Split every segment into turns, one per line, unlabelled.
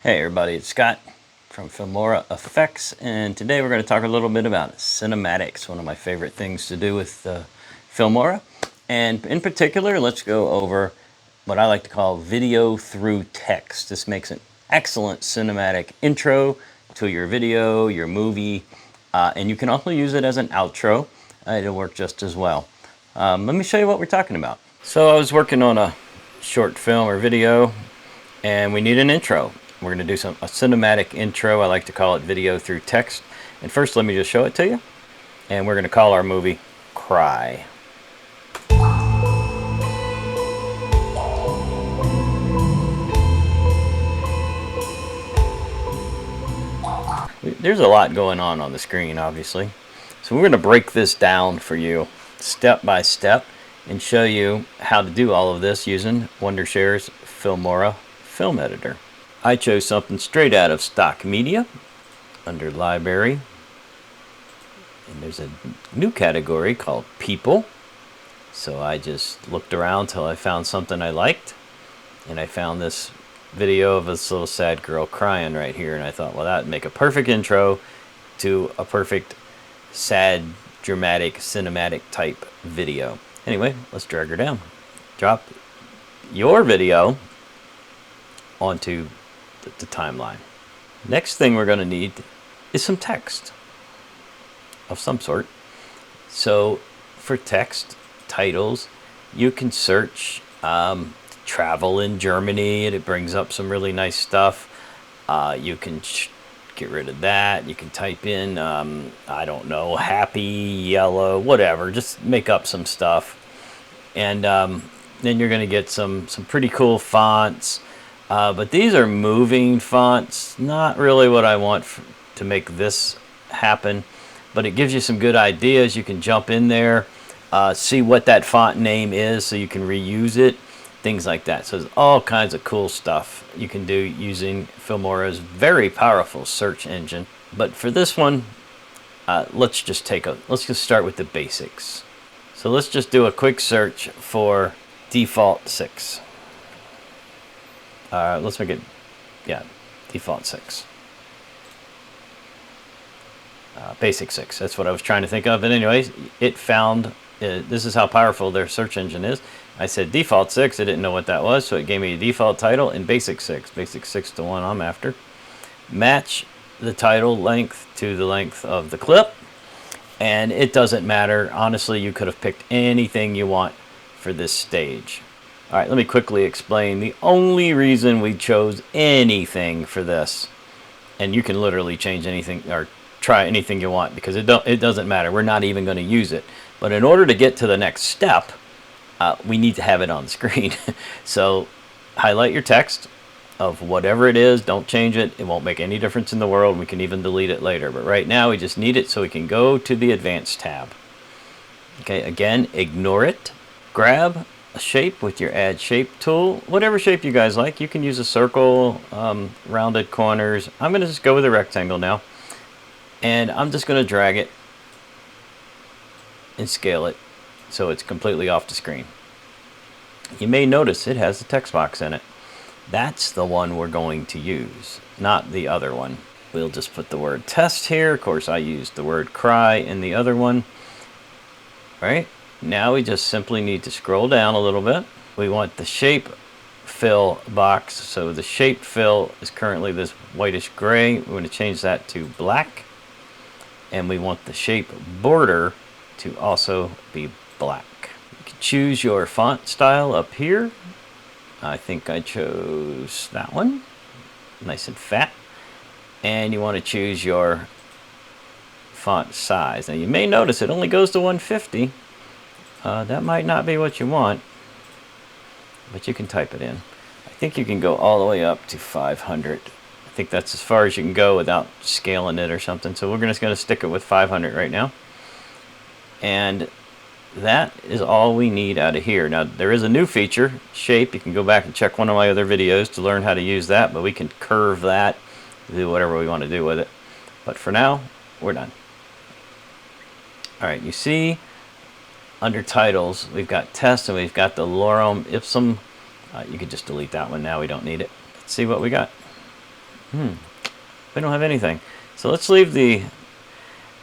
Hey everybody, it's Scott from Filmora Effects, and today we're going to talk a little bit about cinematics, one of my favorite things to do with Filmora. And in particular, let's go over what I like to call video through text. This makes an excellent cinematic intro to your video, your movie, and you can also use it as an outro. It'll work just as well. Let me show you what we're talking about. So I was working on a short film or video, and we need an intro. We're going to do a cinematic intro. I like to call it video through text. And first, let me just show it to you. And we're going to call our movie Cry. There's a lot going on the screen, obviously. So we're going to break this down for you step by step and show you how to do all of this using Wondershare's Filmora film editor. I chose something straight out of stock media under library, and there's a new category called people. So I just looked around till I found something I liked, and I found this video of this little sad girl crying right here, and I thought, well, that would make a perfect intro to a perfect sad dramatic cinematic type video. Anyway, let's drag her down. Drop your video onto the timeline. Next thing we're going to need is some text of some sort. So for text titles, you can search travel in Germany, and it brings up some really nice stuff. You can get rid of that. You can type in I don't know, happy yellow, whatever, just make up some stuff, and then you're going to get some pretty cool fonts. But these are moving fonts, not really what I want to make this happen, but it gives you some good ideas. You can jump in there, see what that font name is so you can reuse it, things like that. So there's all kinds of cool stuff you can do using Filmora's very powerful search engine. But for this one, let's just start with the basics. So let's just do a quick search for default 6. Let's make it, default 6. Basic 6, that's what I was trying to think of. And anyways, it found, this is how powerful their search engine is. I said default 6, I didn't know what that was, so it gave me a default title in basic 6. Basic 6 to 1 I'm after. Match the title length to the length of the clip. And it doesn't matter. Honestly, you could have picked anything you want for this stage. All right, let me quickly explain the only reason we chose anything for this. And you can literally change anything or try anything you want, because it doesn't matter. We're not even going to use it. But in order to get to the next step, we need to have it on the screen. So highlight your text of whatever it is. Don't change it. It won't make any difference in the world. We can even delete it later. But right now we just need it so we can go to the Advanced tab. Okay, again, ignore it. Grab a shape with your Add Shape tool. Whatever shape you guys like. You can use a circle, rounded corners. I'm going to just go with a rectangle now. And I'm just going to drag it and scale it so it's completely off the screen. You may notice it has a text box in it. That's the one we're going to use, not the other one. We'll just put the word test here. Of course, I used the word cry in the other one. Right? Now we just simply need to scroll down a little bit. We want the shape fill box. So the shape fill is currently this whitish gray. We're going to change that to black. And we want the shape border to also be black. You can choose your font style up here. I think I chose that one. Nice and fat. And you want to choose your font size. Now you may notice it only goes to 150. That might not be what you want, but you can type it in. I think you can go all the way up to 500. I think that's as far as you can go without scaling it or something. So we're just going to stick it with 500 right now. And that is all we need out of here. Now there is a new feature, shape. You can go back and check one of my other videos to learn how to use that, but we can curve that, do whatever we want to do with it. But for now, we're done. All right, you see under titles, we've got test and we've got the lorem ipsum. You could just delete that one now, we don't need it. Let's see what we got. We don't have anything. So let's leave the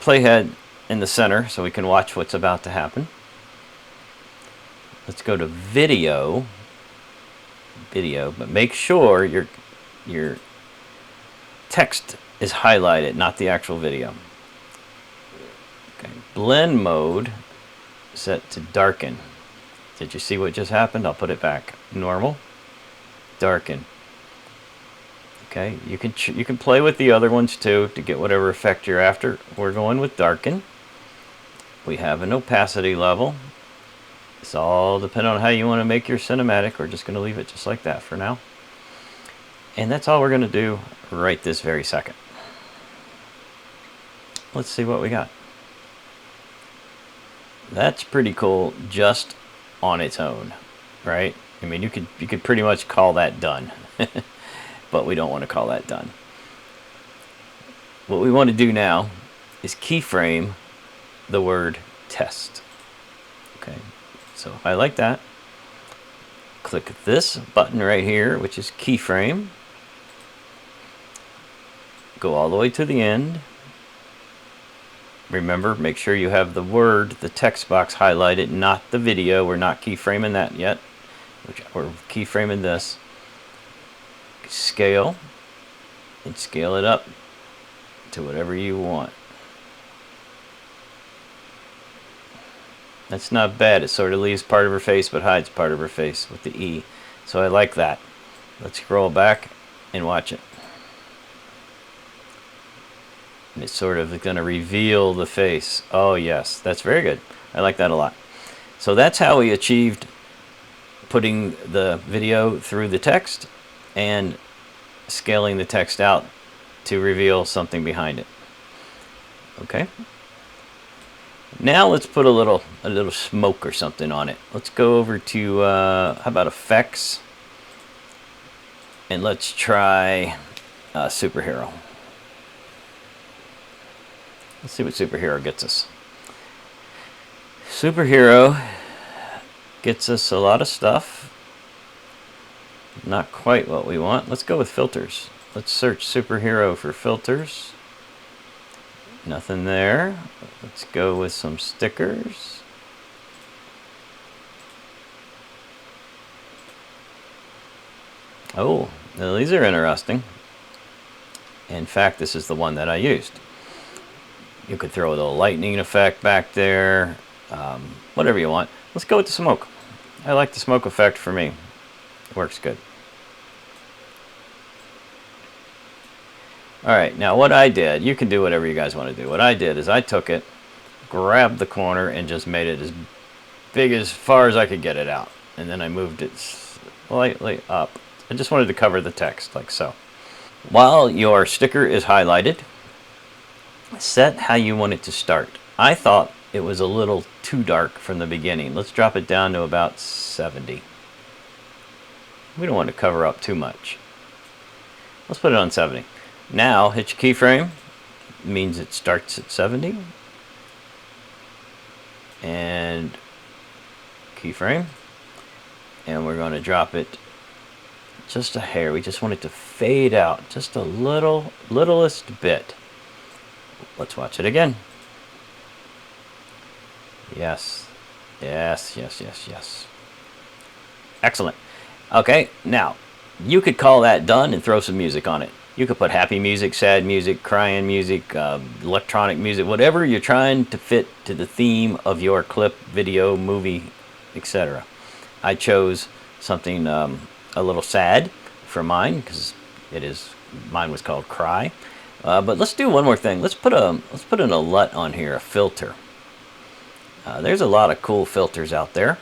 playhead in the center so we can watch what's about to happen. Let's go to video, but make sure your text is highlighted, not the actual video. Okay. Blend mode set to darken. Did you see what just happened? I'll put it back. Normal, darken. Okay, you can play with the other ones too to get whatever effect you're after. We're going with darken. We have an opacity level. It's all depending on how you want to make your cinematic. We're just going to leave it just like that for now. And that's all we're going to do right this very second. Let's see what we got. That's pretty cool just on its own, right? I mean, you could pretty much call that done. But we don't want to call that done. What we want to do now is keyframe the word test. Okay, so if I like that, click this button right here, which is keyframe. Go all the way to the end. Remember, make sure you have the word, the text box highlighted, not the video. We're not keyframing that yet. We're keyframing this. Scale, and scale it up to whatever you want. That's not bad. It sort of leaves part of her face but hides part of her face with the E. So I like that. Let's scroll back and watch it. And it's sort of going to reveal the face. Oh yes, that's very good. I like that a lot. So that's how we achieved putting the video through the text and scaling the text out to reveal something behind it. Okay. Now let's put a little smoke or something on it. Let's go over to how about effects, and let's try superhero. Let's see what superhero gets us. Superhero gets us a lot of stuff. Not quite what we want. Let's go with filters. Let's search superhero for filters. Nothing there. Let's go with some stickers. Oh, now these are interesting. In fact, this is the one that I used. You could throw a little lightning effect back there, whatever you want. Let's go with the smoke. I like the smoke effect for me. It works good. Alright, now what I did, you can do whatever you guys want to do. What I did is I took it, grabbed the corner, and just made it as big as far as I could get it out. And then I moved it slightly up. I just wanted to cover the text, like so. While your sticker is highlighted, set how you want it to start. I thought it was a little too dark from the beginning. Let's drop it down to about 70. We don't want to cover up too much. Let's put it on 70. Now, hit your keyframe. It means it starts at 70. And keyframe. And we're going to drop it just a hair. We just want it to fade out just a littlest bit. Let's watch it again. Yes. Yes, yes, yes, yes. Excellent. Okay, now, you could call that done and throw some music on it. You could put happy music, sad music, crying music, electronic music, whatever you're trying to fit to the theme of your clip, video, movie, etc. I chose something a little sad for mine because mine was called Cry. But let's do one more thing. Let's put an LUT on here, a filter. There's a lot of cool filters out there.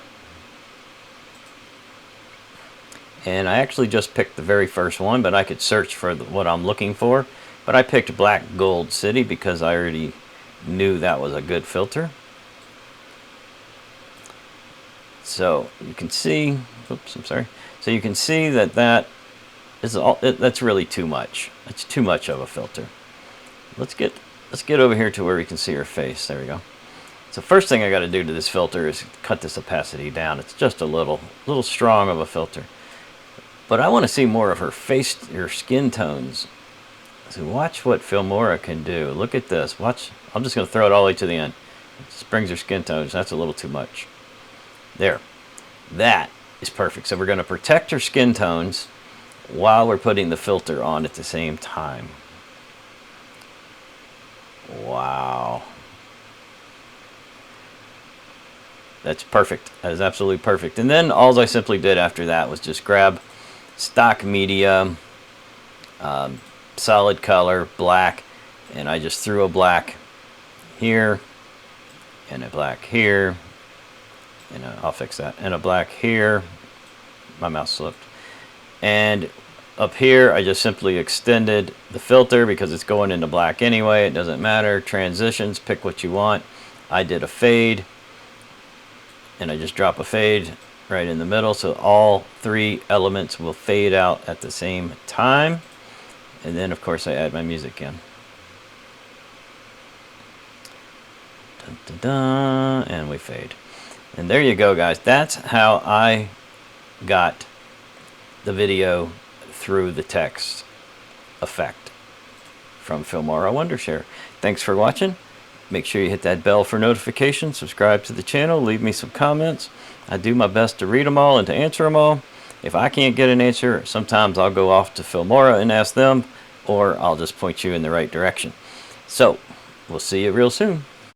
And I actually just picked the very first one, but I could search for what I'm looking for. But I picked Black Gold City because I already knew that was a good filter. So you can see, oops, I'm sorry. So you can see that that's really too much. It's too much of a filter. Let's get over here to where we can see her face. There we go. So first thing I got to do to this filter is cut this opacity down. It's just a little strong of a filter. But I want to see more of her face, her skin tones. So watch what Filmora can do. Look at this. Watch. I'm just going to throw it all the way to the end. It just brings your skin tones. That's a little too much. There. That is perfect. So we're going to protect our skin tones while we're putting the filter on at the same time. Wow. That's perfect. That is absolutely perfect. And then all I simply did after that was just grab stock media, solid color, black, and I just threw a black here, and a black here, and I'll fix that, and a black here. My mouse slipped. And up here, I just simply extended the filter because it's going into black anyway. It doesn't matter. Transitions, pick what you want. I did a fade, and I just drop a fade right in the middle, so all three elements will fade out at the same time. And then, of course, I add my music in. Dun, dun, dun, and we fade. And there you go, guys. That's how I got the video through the text effect from Filmora Wondershare. Thanks for watching. Make sure you hit that bell for notifications. Subscribe to the channel. Leave me some comments. I do my best to read them all and to answer them all. If I can't get an answer, sometimes I'll go off to Filmora and ask them, or I'll just point you in the right direction. So, we'll see you real soon.